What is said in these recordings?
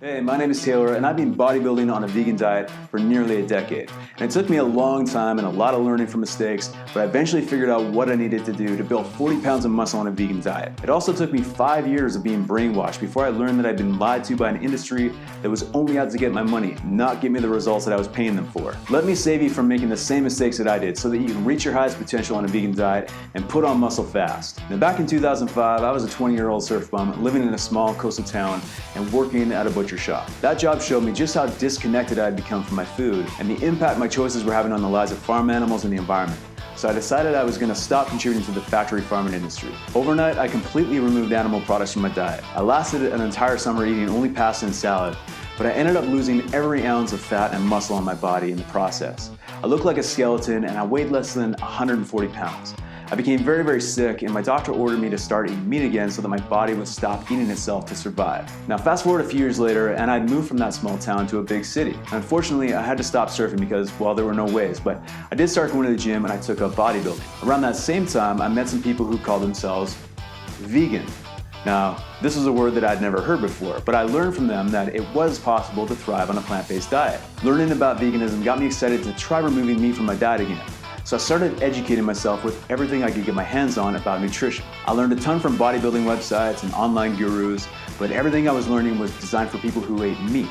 Hey, my name is Taylor, and I've been bodybuilding on a vegan diet for nearly a decade. And it took me a long time and a lot of learning from mistakes, but I eventually figured out what I needed to do to build 40 pounds of muscle on a vegan diet. It also took me 5 years of being brainwashed before I learned that I'd been lied to by an industry that was only out to get my money, not give me the results that I was paying them for. Let me save you from making the same mistakes that I did so that you can reach your highest potential on a vegan diet and put on muscle fast. Now, back in 2005, I was a 20-year-old surf bum living in a small coastal town and working at a butcher shop. That job showed me just how disconnected I had become from my food and the impact my choices were having on the lives of farm animals and the environment. So I decided I was going to stop contributing to the factory farming industry. Overnight, I completely removed animal products from my diet. I lasted an entire summer eating only pasta and salad, but I ended up losing every ounce of fat and muscle on my body in the process. I looked like a skeleton and I weighed less than 140 pounds. I became very sick, and my doctor ordered me to start eating meat again so that my body would stop eating itself to survive. Now fast forward a few years later, and I'd moved from that small town to a big city. Unfortunately, I had to stop surfing because, well, there were no ways, but I did start going to the gym and I took up bodybuilding. Around that same time, I met some people who called themselves vegan. Now, this was a word that I'd never heard before, but I learned from them that it was possible to thrive on a plant-based diet. Learning about veganism got me excited to try removing meat from my diet again. So I started educating myself with everything I could get my hands on about nutrition. I learned a ton from bodybuilding websites and online gurus, but everything I was learning was designed for people who ate meat.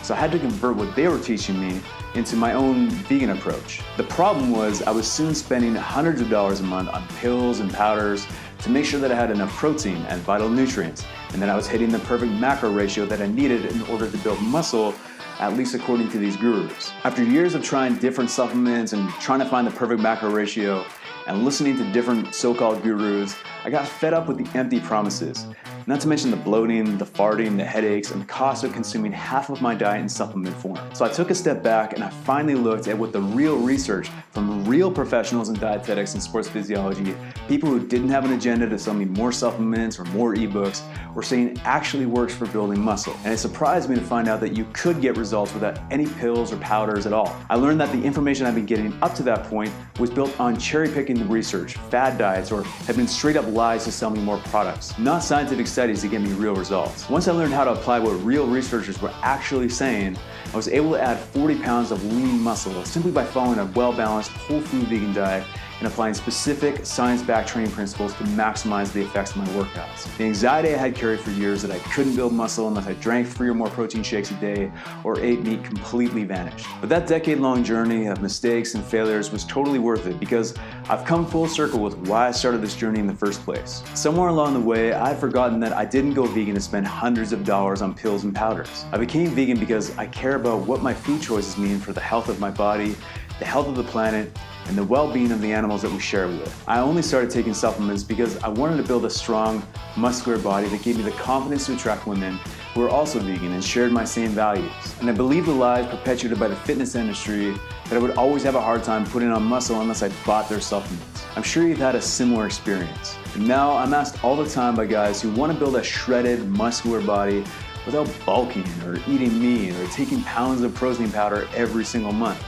So I had to convert what they were teaching me into my own vegan approach. The problem was I was soon spending hundreds of dollars a month on pills and powders to make sure that I had enough protein and vital nutrients, and that I was hitting the perfect macro ratio that I needed in order to build muscle, at least according to these gurus. After years of trying different supplements and trying to find the perfect macro ratio and listening to different so-called gurus, I got fed up with the empty promises. Not to mention the bloating, the farting, the headaches, and the cost of consuming half of my diet in supplement form. So I took a step back and I finally looked at what the real research from real professionals in dietetics and sports physiology, people who didn't have an agenda to sell me more supplements or more ebooks, were saying actually works for building muscle. And it surprised me to find out that you could get results without any pills or powders at all. I learned that the information I've been getting up to that point was built on cherry-picking the research, fad diets, or had been straight up lies to sell me more products, not scientific studies to get me real results. Once I learned how to apply what real researchers were actually saying, I was able to add 40 pounds of lean muscle simply by following a well-balanced whole food vegan diet and applying specific science-backed training principles to maximize the effects of my workouts. The anxiety I had carried for years that I couldn't build muscle unless I drank 3 or more protein shakes a day or ate meat completely vanished. But that decade-long journey of mistakes and failures was totally worth it because I've come full circle with why I started this journey in the first place. Somewhere along the way, I had forgotten that I didn't go vegan to spend hundreds of dollars on pills and powders. I became vegan because I care about what my food choices mean for the health of my body, the health of the planet, and the well-being of the animals that we share it with. I only started taking supplements because I wanted to build a strong, muscular body that gave me the confidence to attract women who are also vegan and shared my same values. And I believed the lies perpetuated by the fitness industry that I would always have a hard time putting on muscle unless I bought their supplements. I'm sure you've had a similar experience. And now I'm asked all the time by guys who want to build a shredded, muscular body without bulking or eating meat or taking pounds of protein powder every single month.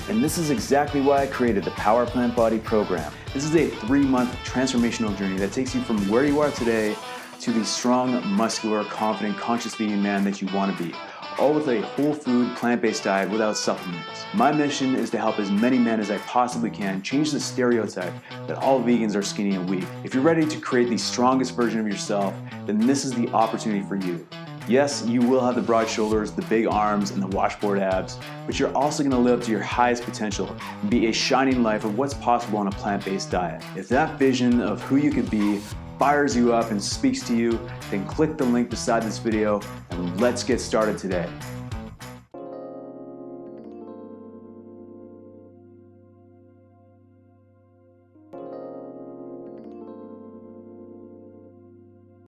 And this is exactly why I created the Powerplant Body program. This is a 3-month transformational journey that takes you from where you are today to the strong, muscular, confident, conscious vegan man that you want to be, all with a whole food, plant-based diet without supplements. My mission is to help as many men as I possibly can change the stereotype that all vegans are skinny and weak. If you're ready to create the strongest version of yourself, then this is the opportunity for you. Yes, you will have the broad shoulders, the big arms, and the washboard abs, but you're also going to live up to your highest potential and be a shining light of what's possible on a plant-based diet. If that vision of who you could be fires you up and speaks to you, then click the link beside this video and let's get started today.